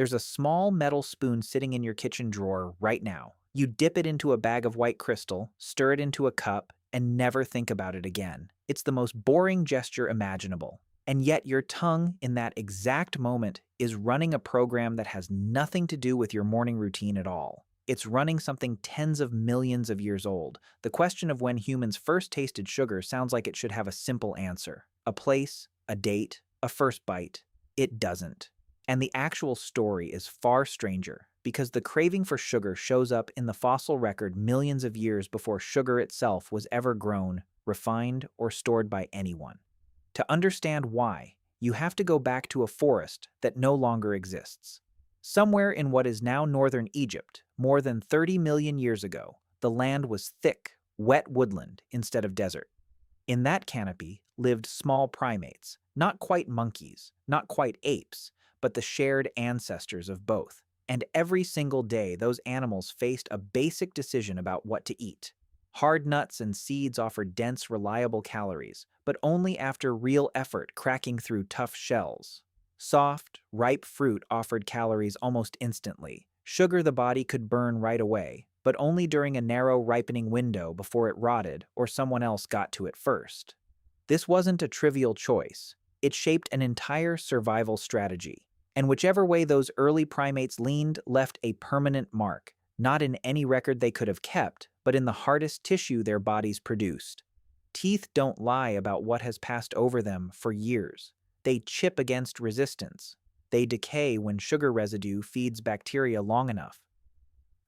There's a small metal spoon sitting in your kitchen drawer right now. You dip it into a bag of white crystal, stir it into a cup, and never think about it again. It's the most boring gesture imaginable. And yet your tongue, in that exact moment, is running a program that has nothing to do with your morning routine at all. It's running something tens of millions of years old. The question of when humans first tasted sugar sounds like it should have a simple answer. A place, a date, a first bite. It doesn't. And the actual story is far stranger, because the craving for sugar shows up in the fossil record millions of years before sugar itself was ever grown, refined, or stored by anyone. To understand why, you have to go back to a forest that no longer exists. Somewhere in what is now northern Egypt, more than 30 million years ago, the land was thick, wet woodland instead of desert. In that canopy lived small primates, not quite monkeys, not quite apes, but the shared ancestors of both. And every single day, those animals faced a basic decision about what to eat. Hard nuts and seeds offered dense, reliable calories, but only after real effort cracking through tough shells. Soft, ripe fruit offered calories almost instantly. Sugar the body could burn right away, but only during a narrow ripening window before it rotted or someone else got to it first. This wasn't a trivial choice. It shaped an entire survival strategy. And whichever way those early primates leaned left a permanent mark, not in any record they could have kept, but in the hardest tissue their bodies produced. Teeth don't lie about what has passed over them for years. They chip against resistance. They decay when sugar residue feeds bacteria long enough.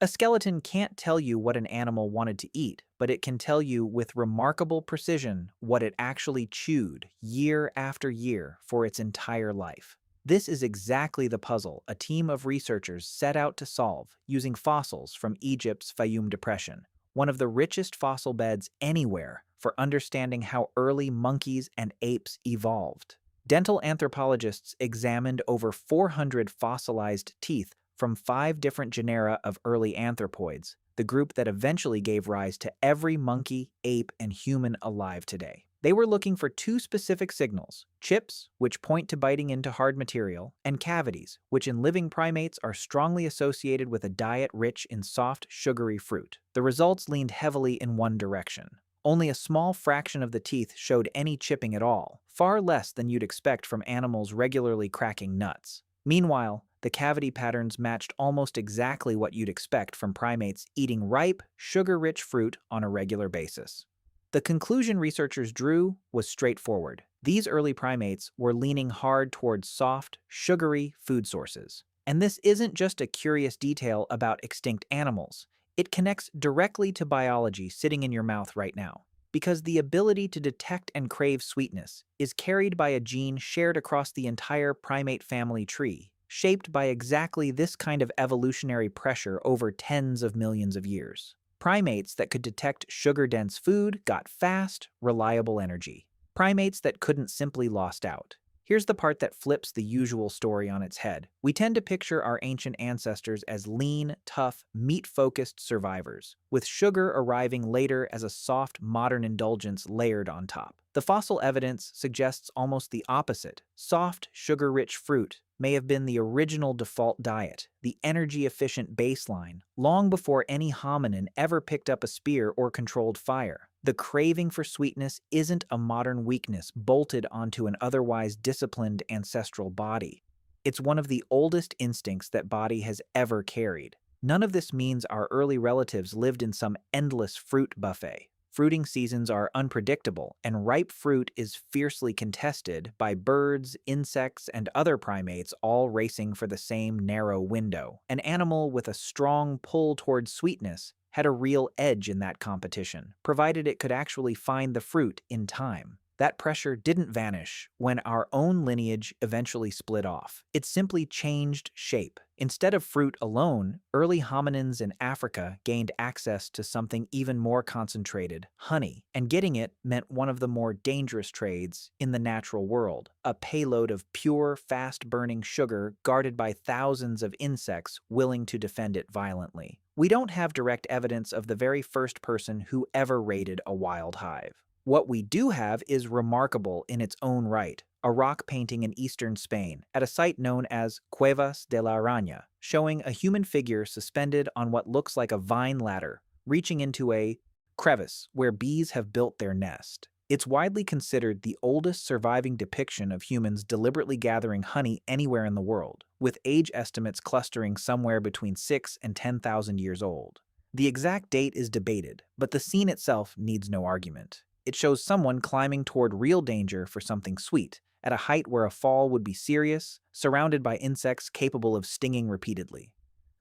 A skeleton can't tell you what an animal wanted to eat, but it can tell you with remarkable precision what it actually chewed year after year for its entire life. This is exactly the puzzle a team of researchers set out to solve using fossils from Egypt's Fayum Depression, one of the richest fossil beds anywhere for understanding how early monkeys and apes evolved. Dental anthropologists examined over 400 fossilized teeth from 5 different genera of early anthropoids, the group that eventually gave rise to every monkey, ape, and human alive today. They were looking for 2 specific signals: chips, which point to biting into hard material, and cavities, which in living primates are strongly associated with a diet rich in soft, sugary fruit. The results leaned heavily in one direction. Only a small fraction of the teeth showed any chipping at all, far less than you'd expect from animals regularly cracking nuts. Meanwhile, the cavity patterns matched almost exactly what you'd expect from primates eating ripe, sugar-rich fruit on a regular basis. The conclusion researchers drew was straightforward. These early primates were leaning hard towards soft, sugary food sources. And this isn't just a curious detail about extinct animals. It connects directly to biology sitting in your mouth right now. Because the ability to detect and crave sweetness is carried by a gene shared across the entire primate family tree, shaped by exactly this kind of evolutionary pressure over tens of millions of years. Primates that could detect sugar-dense food got fast, reliable energy. Primates that couldn't simply lost out. Here's the part that flips the usual story on its head. We tend to picture our ancient ancestors as lean, tough, meat-focused survivors, with sugar arriving later as a soft, modern indulgence layered on top. The fossil evidence suggests almost the opposite. Soft, sugar-rich fruit may have been the original default diet, the energy-efficient baseline, long before any hominin ever picked up a spear or controlled fire. The craving for sweetness isn't a modern weakness bolted onto an otherwise disciplined ancestral body. It's one of the oldest instincts that body has ever carried. None of this means our early relatives lived in some endless fruit buffet. Fruiting seasons are unpredictable, and ripe fruit is fiercely contested by birds, insects, and other primates all racing for the same narrow window. An animal with a strong pull towards sweetness had a real edge in that competition, provided it could actually find the fruit in time. That pressure didn't vanish when our own lineage eventually split off. It simply changed shape. Instead of fruit alone, early hominins in Africa gained access to something even more concentrated: honey. And getting it meant one of the more dangerous trades in the natural world: a payload of pure, fast-burning sugar guarded by thousands of insects willing to defend it violently. We don't have direct evidence of the very first person who ever raided a wild hive. What we do have is remarkable in its own right: a rock painting in eastern Spain at a site known as Cuevas de la Araña, showing a human figure suspended on what looks like a vine ladder, reaching into a crevice where bees have built their nest. It's widely considered the oldest surviving depiction of humans deliberately gathering honey anywhere in the world, with age estimates clustering somewhere between 6 and 10,000 years old. The exact date is debated, but the scene itself needs no argument. It shows someone climbing toward real danger for something sweet, at a height where a fall would be serious, surrounded by insects capable of stinging repeatedly.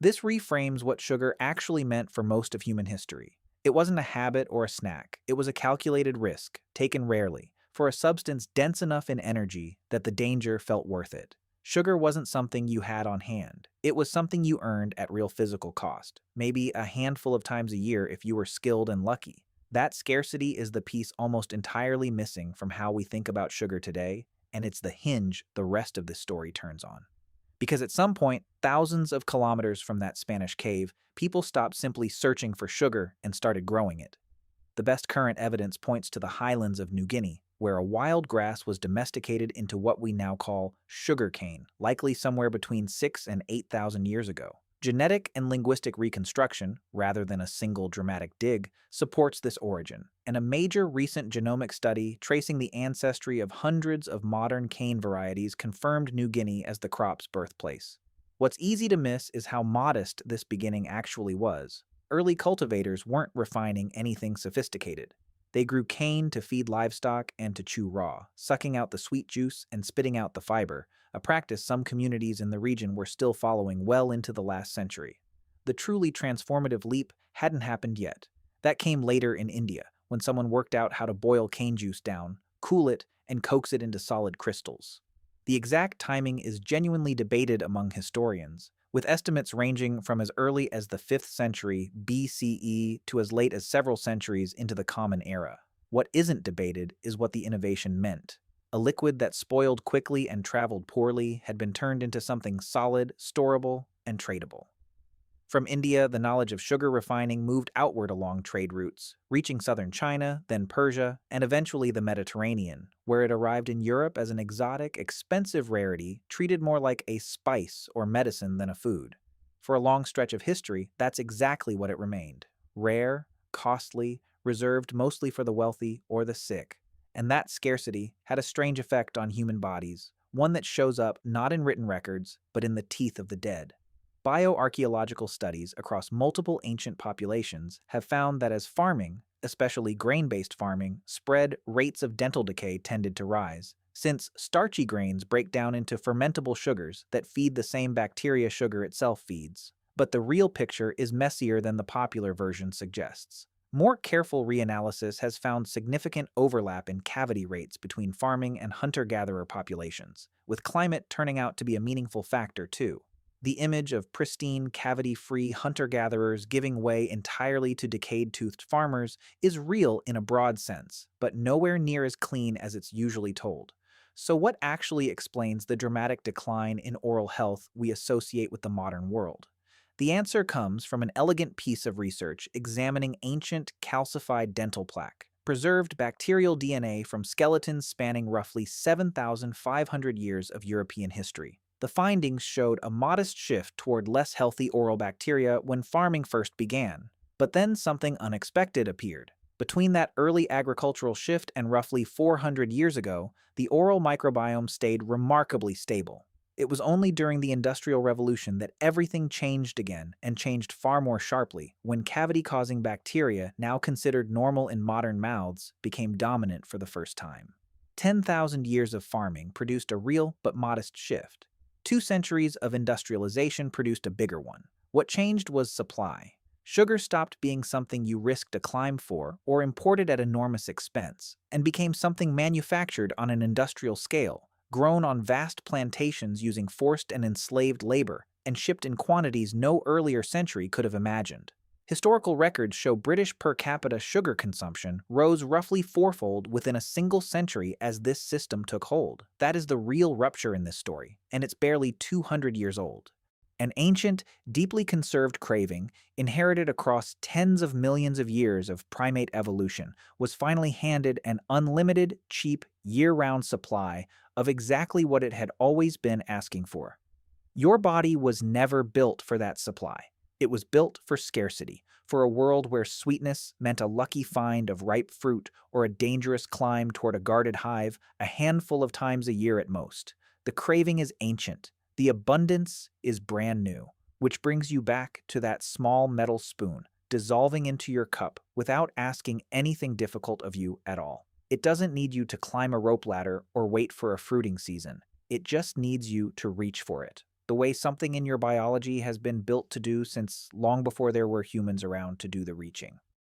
This reframes what sugar actually meant for most of human history. It wasn't a habit or a snack, it was a calculated risk, taken rarely, for a substance dense enough in energy that the danger felt worth it. Sugar wasn't something you had on hand. It was something you earned at real physical cost, maybe a handful of times a year if you were skilled and lucky. That scarcity is the piece almost entirely missing from how we think about sugar today, and it's the hinge the rest of this story turns on. Because at some point, thousands of kilometers from that Spanish cave, people stopped simply searching for sugar and started growing it. The best current evidence points to the highlands of New Guinea, where a wild grass was domesticated into what we now call sugar cane, likely somewhere between 6 and 8,000 years ago. Genetic and linguistic reconstruction, rather than a single dramatic dig, supports this origin, and a major recent genomic study tracing the ancestry of hundreds of modern cane varieties confirmed New Guinea as the crop's birthplace. What's easy to miss is how modest this beginning actually was. Early cultivators weren't refining anything sophisticated. They grew cane to feed livestock and to chew raw, sucking out the sweet juice and spitting out the fiber, a practice some communities in the region were still following well into the last century. The truly transformative leap hadn't happened yet. That came later in India, when someone worked out how to boil cane juice down, cool it, and coax it into solid crystals. The exact timing is genuinely debated among historians, with estimates ranging from as early as the 5th century BCE to as late as several centuries into the Common Era. What isn't debated is what the innovation meant. A liquid that spoiled quickly and traveled poorly had been turned into something solid, storable, and tradable. From India, the knowledge of sugar refining moved outward along trade routes, reaching southern China, then Persia, and eventually the Mediterranean, where it arrived in Europe as an exotic, expensive rarity treated more like a spice or medicine than a food. For a long stretch of history, that's exactly what it remained: rare, costly, reserved mostly for the wealthy or the sick. And that scarcity had a strange effect on human bodies, one that shows up not in written records, but in the teeth of the dead. Bioarchaeological studies across multiple ancient populations have found that as farming, especially grain-based farming, spread, rates of dental decay tended to rise, since starchy grains break down into fermentable sugars that feed the same bacteria sugar itself feeds. But the real picture is messier than the popular version suggests. More careful reanalysis has found significant overlap in cavity rates between farming and hunter-gatherer populations, with climate turning out to be a meaningful factor too. The image of pristine, cavity-free hunter-gatherers giving way entirely to decayed-toothed farmers is real in a broad sense, but nowhere near as clean as it's usually told. So what actually explains the dramatic decline in oral health we associate with the modern world? The answer comes from an elegant piece of research examining ancient calcified dental plaque, preserved bacterial DNA from skeletons spanning roughly 7,500 years of European history. The findings showed a modest shift toward less healthy oral bacteria when farming first began. But then something unexpected appeared. Between that early agricultural shift and roughly 400 years ago, the oral microbiome stayed remarkably stable. It was only during the Industrial Revolution that everything changed again, and changed far more sharply, when cavity-causing bacteria, now considered normal in modern mouths, became dominant for the first time. 10,000 years of farming produced a real but modest shift. 2 centuries of industrialization produced a bigger one. What changed was supply. Sugar stopped being something you risked a climb for or imported at enormous expense, and became something manufactured on an industrial scale, grown on vast plantations using forced and enslaved labor, and shipped in quantities no earlier century could have imagined. Historical records show British per capita sugar consumption rose roughly fourfold within a single century as this system took hold. That is the real rupture in this story, and it's barely 200 years old. An ancient, deeply conserved craving, inherited across tens of millions of years of primate evolution, was finally handed an unlimited, cheap, year-round supply of exactly what it had always been asking for. Your body was never built for that supply. It was built for scarcity, for a world where sweetness meant a lucky find of ripe fruit or a dangerous climb toward a guarded hive a handful of times a year at most. The craving is ancient. The abundance is brand new, which brings you back to that small metal spoon, dissolving into your cup without asking anything difficult of you at all. It doesn't need you to climb a rope ladder or wait for a fruiting season. It just needs you to reach for it, the way something in your biology has been built to do since long before there were humans around to do the reaching.